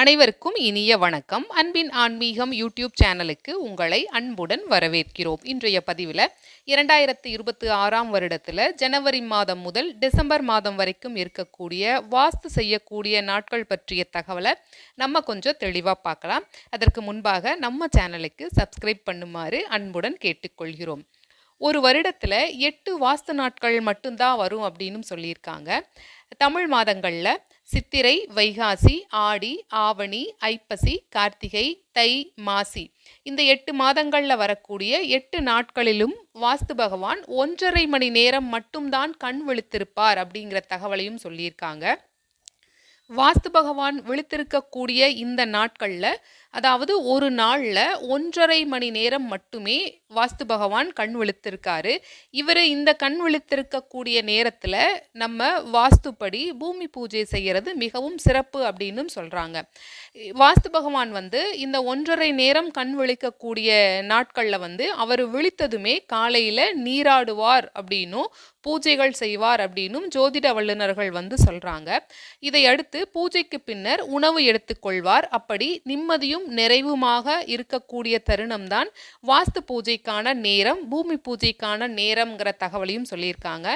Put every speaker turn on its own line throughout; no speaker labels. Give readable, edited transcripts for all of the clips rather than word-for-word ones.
அனைவருக்கும் இனிய வணக்கம். அன்பின் ஆன்மீகம் யூடியூப் சேனலுக்கு உங்களை அன்புடன் வரவேற்கிறோம். இன்றைய பதிவில் 2026ஆம் வருடத்தில் ஜனவரி மாதம் முதல் டிசம்பர் மாதம் வரைக்கும் இருக்கக்கூடிய வாஸ்து செய்யக்கூடிய நாட்கள் பற்றிய தகவலை நம்ம கொஞ்சம் தெளிவாக பார்க்கலாம். அதற்கு முன்பாக நம்ம சேனலுக்கு சப்ஸ்கிரைப் பண்ணுமாறு அன்புடன் கேட்டுக்கொள்கிறோம். ஒரு வருடத்தில் 8 வாஸ்து நாட்கள் மட்டும்தான் வரும் அப்படின்னு சொல்லியிருக்காங்க. தமிழ் மாதங்களில் சித்திரை, வைகாசி, ஆடி, ஆவணி, ஐப்பசி, கார்த்திகை, தை, மாசி இந்த 8 மாதங்களில் வரக்கூடிய 8 நாட்களிலும் வாஸ்து பகவான் 1.5 மணி நேரம் மட்டும்தான் கண் விழித்திருப்பார் அப்படிங்கிற தகவலையும் சொல்லியிருக்காங்க. வாஸ்து பகவான் விழித்திருக்கக்கூடிய இந்த நாட்களில், அதாவது ஒரு நாளில் 1.5 மணி நேரம் மட்டுமே வாஸ்து பகவான் கண் விழித்திருக்காரு. இவர் இந்த கண் விழித்திருக்கக்கூடிய நேரத்தில் நம்ம வாஸ்துப்படி பூமி பூஜை செய்கிறது மிகவும் சிறப்பு அப்படின்னு சொல்கிறாங்க. வாஸ்து பகவான் இந்த 1.5 நேரம் கண் விழிக்கக்கூடிய நாட்களில் அவர் விழித்ததுமே காலையில் நீராடுவார் அப்படின்னும் பூஜைகள் செய்வார் அப்படின்னும் ஜோதிட வல்லுநர்கள் சொல்கிறாங்க. இதை அடுத்து பூஜைக்கு பின்னர் உணவு எடுத்துக்கொள்வார். அப்படி நிம்மதியும் நிறைவுமாக இருக்கக்கூடிய தருணம்தான் வாஸ்து பூஜைக்கான நேரம், பூமி பூஜைக்கான நேரம்ங்கிற தகவலையும் சொல்லியிருக்காங்க.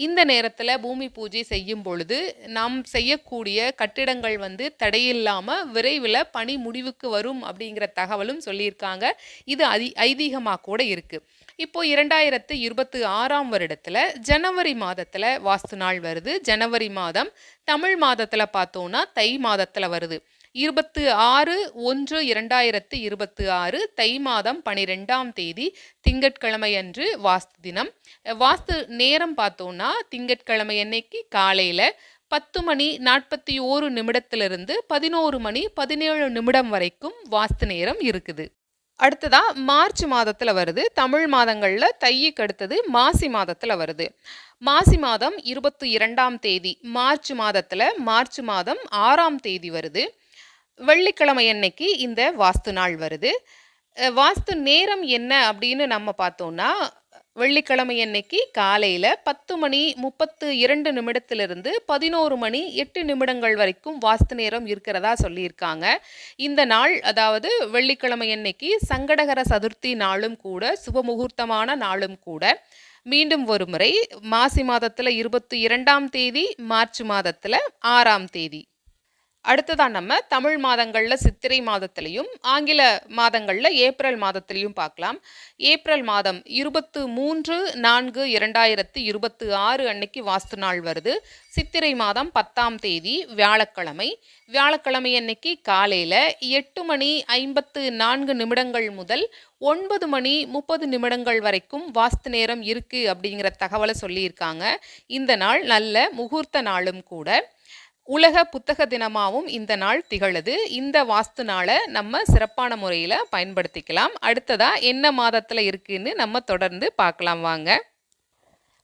இந்த நேரத்தில் பூமி பூஜை செய்யும் பொழுது நாம் செய்யக்கூடிய கட்டிடங்கள் தடையில்லாமல் விரைவில் பணி முடிவுக்கு வரும் அப்படிங்கிற தகவலும் சொல்லியிருக்காங்க. இது ஐதீகமாக கூட இருக்குது. இப்போ 2026ஆம் வருடத்தில் ஜனவரி மாதத்தில் வாஸ்து நாள் வருது. ஜனவரி மாதம் தமிழ் மாதத்தில் பார்த்தோன்னா தை மாதத்தில் வருது. 26/1/2026 தை மாதம் 12ஆம் தேதி திங்கட்கிழமை அன்று வாஸ்து தினம். வாஸ்து நேரம் பார்த்தோன்னா திங்கட்கிழமை அன்னைக்கு காலையில் 10:41 11:17 வரைக்கும் வாஸ்து நேரம் இருக்குது. அடுத்ததா மார்ச் மாதத்தில் வருது. தமிழ் மாதங்களில் தைக்கு அடுத்தது மாசி மாதத்தில் வருது. மாசி மாதம் 22ஆம் தேதி மார்ச் மாதத்தில் மார்ச் மாதம் 6ஆம் தேதி வருது. வெள்ளிக்கிழமை அன்னைக்கு இந்த வாஸ்து நாள் வருது. வாஸ்து நேரம் என்ன அப்படின்னு நம்ம பார்த்தோம்னா, வெள்ளிக்கிழமை அன்னைக்கு காலையில் 10:32 11:08 வரைக்கும் வாஸ்து நேரம் இருக்கிறதா சொல்லியிருக்காங்க. இந்த நாள், அதாவது வெள்ளிக்கிழமை அன்னைக்கு சங்கடகர சதுர்த்தி நாளும் கூட, சுபமுகூர்த்தமான நாளும் கூட. மீண்டும் ஒரு முறை, மாசி மாதத்தில் 22ஆம் தேதி, மார்ச் மாதத்தில் 6ஆம் தேதி. அடுத்ததான் நம்ம தமிழ் மாதங்களில் சித்திரை மாதத்திலையும் ஆங்கில மாதங்களில் ஏப்ரல் மாதத்திலையும் பார்க்கலாம். ஏப்ரல் மாதம் 23/4/2026 அன்னைக்கு வாஸ்து நாள் வருது. சித்திரை மாதம் 10ஆம் தேதி வியாழக்கிழமை. வியாழக்கிழமை அன்னைக்கு காலையில் 8:54 முதல் 9:30 வரைக்கும் வாஸ்து நேரம் இருக்குது அப்படிங்கிற தகவலை சொல்லியிருக்காங்க. இந்த நாள் நல்ல முகூர்த்த நாளும் கூட. உலக புத்தக தினமாகவும் இந்த நாள் திகழுது. இந்த வாஸ்து நாளை நம்ம சிறப்பான முறையில் பயன்படுத்திக்கலாம். அடுத்ததா என்ன மாதத்தில் இருக்குன்னு நம்ம தொடர்ந்து பார்க்கலாம் வாங்க.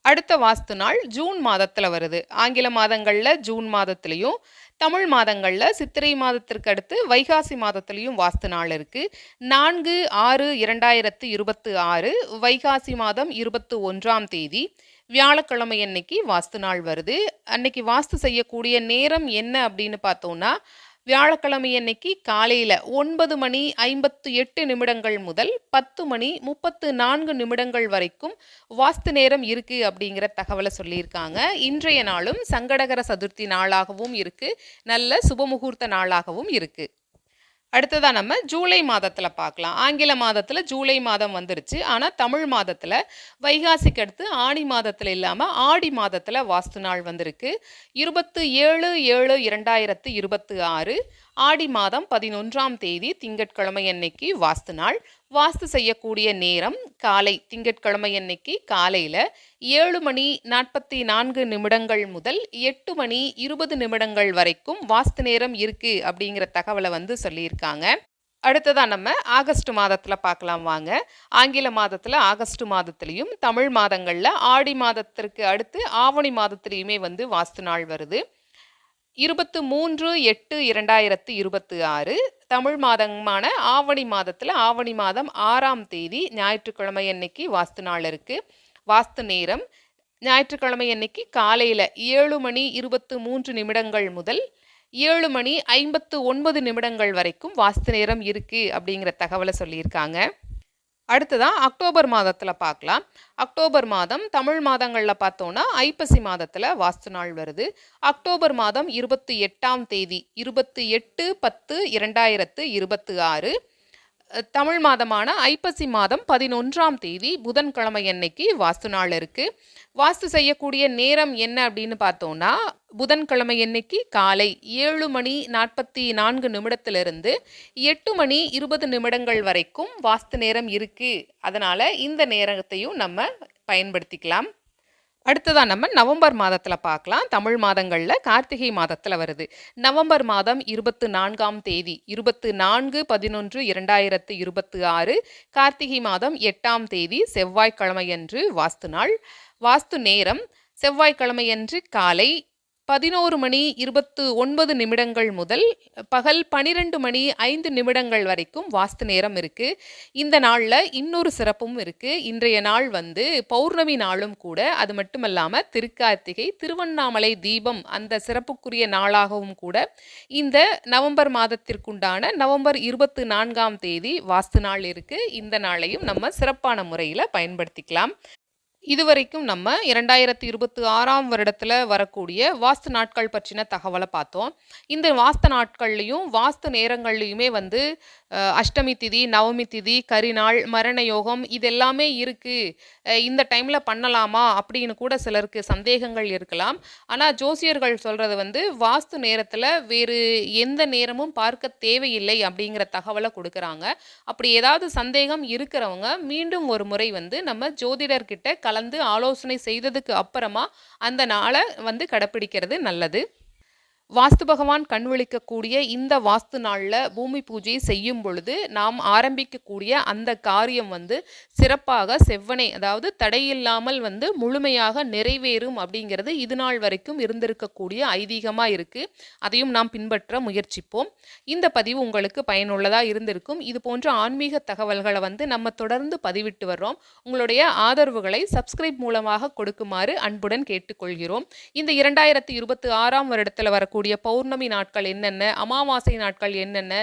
அடுத்த வாஸ்து நாள் ஜூன் மாதத்தில் வருது. ஆங்கில மாதங்களில் ஜூன் மாதத்துலேயும், தமிழ் மாதங்களில் சித்திரை மாதத்திற்கு அடுத்து வைகாசி மாதத்துலேயும் வாஸ்து நாள் இருக்குது. 4/6/2026 வைகாசி மாதம் 21ஆம் தேதி வியாழக்கிழமை அன்னைக்கு வாஸ்து நாள் வருது. அன்னைக்கு வாஸ்து செய்யக்கூடிய நேரம் என்ன அப்படின்னு பார்த்தோன்னா, வியாழக்கிழமை அன்னைக்கு காலையில் 9:58 முதல் 10:34 வரைக்கும் வாஸ்து நேரம் இருக்குது அப்படிங்கிற தகவலை சொல்லியிருக்காங்க. இன்றைய நாளும் சங்கடகர சதுர்த்தி நாளாகவும் இருக்குது, நல்ல சுபமுகூர்த்த நாளாகவும் இருக்குது. அடுத்ததாக நம்ம ஜூலை மாதத்தில் பார்க்கலாம். ஆங்கில மாதத்தில் ஜூலை மாதம் வந்துருச்சு. ஆனால் தமிழ் மாதத்தில் வைகாசிக்கு அடுத்து ஆனி மாதத்தில் இல்லாமல் ஆடி மாதத்தில் வாஸ்து நாள் வந்திருக்கு. 27/7/2026 ஆடி மாதம் 11ஆம் தேதி திங்கட்கிழமை அன்னைக்கு வாஸ்து நாள். வாஸ்து செய்யக்கூடிய நேரம் காலை, திங்கட்கிழமை அன்னைக்கு காலையில் 7:44 முதல் 8:20 வரைக்கும் வாஸ்து நேரம் இருக்குது அப்படிங்கிற தகவலை சொல்லியிருக்காங்க. அடுத்ததான் நம்ம ஆகஸ்ட் மாதத்தில் பார்க்கலாம் வாங்க. ஆங்கில மாதத்தில் ஆகஸ்ட் மாதத்துலேயும், தமிழ் மாதங்களில் ஆடி மாதத்திற்கு அடுத்து ஆவணி மாதத்துலேயுமே வாஸ்து நாள் வருது. 23/8/2026 தமிழ் மாதமான ஆவணி மாதத்தில் ஆவணி மாதம் 6ஆம் தேதி ஞாயிற்றுக்கிழமை அன்னைக்கு வாஸ்து நாள் இருக்குது. வாஸ்து நேரம் ஞாயிற்றுக்கிழமை அன்னைக்கு காலையில் 7:23 முதல் 7 மணி 59 நிமிடங்கள் வரைக்கும் வாஸ்து நேரம் இருக்கு அப்படிங்கிற தகவலை சொல்லியிருக்காங்க. அடுத்ததா அக்டோபர் மாதத்துல பார்க்கலாம். அக்டோபர் மாதம் தமிழ் மாதங்கள்ல பார்த்தோம்னா ஐப்பசி மாதத்துல வாஸ்து நாள் வருது. அக்டோபர் மாதம் 28ஆம் தேதி 28/10/2026 தமிழ் மாதமான ஐப்பசி மாதம் 11ஆம் தேதி புதன்கிழமை அன்னைக்கு வாஸ்து நாள் இருக்கு. வாஸ்து செய்யக்கூடிய நேரம் என்ன அப்படின்னு பார்த்தோம்னா, புதன்கிழமை அன்னைக்கு காலை 7 மணி 44 நிமிடத்திலிருந்து 8 மணி 20 நிமிடங்கள் வரைக்கும் வாஸ்து நேரம் இருக்கு. அதனால இந்த நேரத்தையும் நம்ம பயன்படுத்திக்கலாம். அடுத்ததா நம்ம நவம்பர் மாதத்துல பார்க்கலாம். தமிழ் மாதங்கள்ல கார்த்திகை மாதத்துல வருது. நவம்பர் மாதம் 24ஆம் தேதி 24/11/2026 கார்த்திகை மாதம் 8ஆம் தேதி செவ்வாய்க்கிழமையன்று வாஸ்து நாள். வாஸ்து நேரம் செவ்வாய்க்கிழமையன்று காலை 11 மணி 29 நிமிடங்கள் முதல் பகல் 12 மணி 5 நிமிடங்கள் வரைக்கும் வாஸ்து நேரம் இருக்கு. இந்த நாளில் இன்னொரு சிறப்பும் இருக்கு. இன்றைய நாள் வந்து பௌர்ணமி நாளும் கூட. அது மட்டுமல்லாம திருக்கார்த்திகை திருவண்ணாமலை தீபம் அந்த சிறப்புக்குரிய நாளாகவும் கூட இந்த நவம்பர் மாதத்திற்குண்டான நவம்பர் 24ஆம் தேதி வாஸ்து நாள் இருக்கு. இந்த நாளையும் நம்ம சிறப்பான முறையில் பயன்படுத்திக்கலாம். இதுவரைக்கும் நம்ம 2026ஆம் வருடத்துல வரக்கூடிய வாஸ்து நாட்கள் பற்றின தகவலை பார்த்தோம். இந்த வாஸ்து நாட்கள்லையும் வாஸ்து நேரங்கள்லையுமே வந்து அஷ்டமி திதி, நவமி திதி, கரிநாள், மரண யோகம் இது எல்லாமே இருக்கு. இந்த டைம்ல பண்ணலாமா அப்படின்னு கூட சிலருக்கு சந்தேகங்கள் இருக்கலாம். ஆனா ஜோசியர்கள் சொல்றது வந்து வாஸ்து நேரத்துல வேறு எந்த நேரமும் பார்க்க தேவையில்லை அப்படிங்கிற தகவலை கொடுக்குறாங்க. அப்படி ஏதாவது சந்தேகம் இருக்கிறவங்க மீண்டும் ஒரு முறை வந்து நம்ம ஜோதிடர்கிட்ட கலந்து ஆலோசனை செய்ததுக்கு அப்புறமா அந்த நாளை வந்து கடைப்பிடிக்கிறது நல்லது. வாஸ்து பகவான் கண்விழிக்கக்கூடிய இந்த வாஸ்து நாளில் பூமி பூஜை செய்யும் பொழுது நாம் ஆரம்பிக்கக்கூடிய அந்த காரியம் வந்து சிறப்பாக செவ்வனே, அதாவது தடையில்லாமல் வந்து முழுமையாக நிறைவேறும் அப்படிங்கிறது இது நாள் வரைக்கும் இருந்திருக்கக்கூடிய ஐதீகமாக இருக்குது. அதையும் நாம் பின்பற்ற முயற்சிப்போம். இந்த பதிவு உங்களுக்கு பயனுள்ளதாக இருந்திருக்கும். இது போன்ற ஆன்மீக தகவல்களை வந்து நம்ம தொடர்ந்து பதிவிட்டு வர்றோம். உங்களுடைய ஆதரவுகளை சப்ஸ்கிரைப் மூலமாக கொடுக்குமாறு அன்புடன் கேட்டுக்கொள்கிறோம். இந்த 2026ஆம் வருடத்தில் வரக்கூடிய பௌர்ணமி நாட்கள் என்னென்ன, அமாவாசை நாட்கள் என்னென்ன,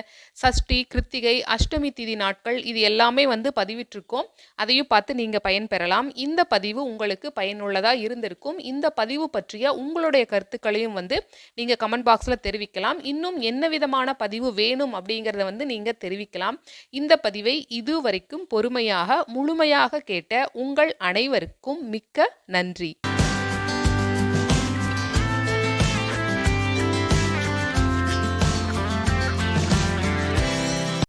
சஷ்டி, கிருத்திகை, அஷ்டமி திதி நாட்கள் இது எல்லாமே வந்து பதிவிட்டிருக்கோம். அதையும் பார்த்து நீங்க பயன்பெறலாம். இந்த பதிவு உங்களுக்கு பயனுள்ளதா இருந்திருக்கும். இந்த பதிவு பற்றிய உங்களுடைய கருத்துக்களையும் வந்து நீங்க கமெண்ட் பாக்ஸ்ல தெரிவிக்கலாம். இன்னும் என்ன விதமான பதிவு வேணும் அப்படிங்கிறத வந்து நீங்க தெரிவிக்கலாம். இந்த பதிவை இதுவரைக்கும் பொறுமையாக முழுமையாக கேட்ட உங்கள் அனைவருக்கும் மிக்க நன்றி.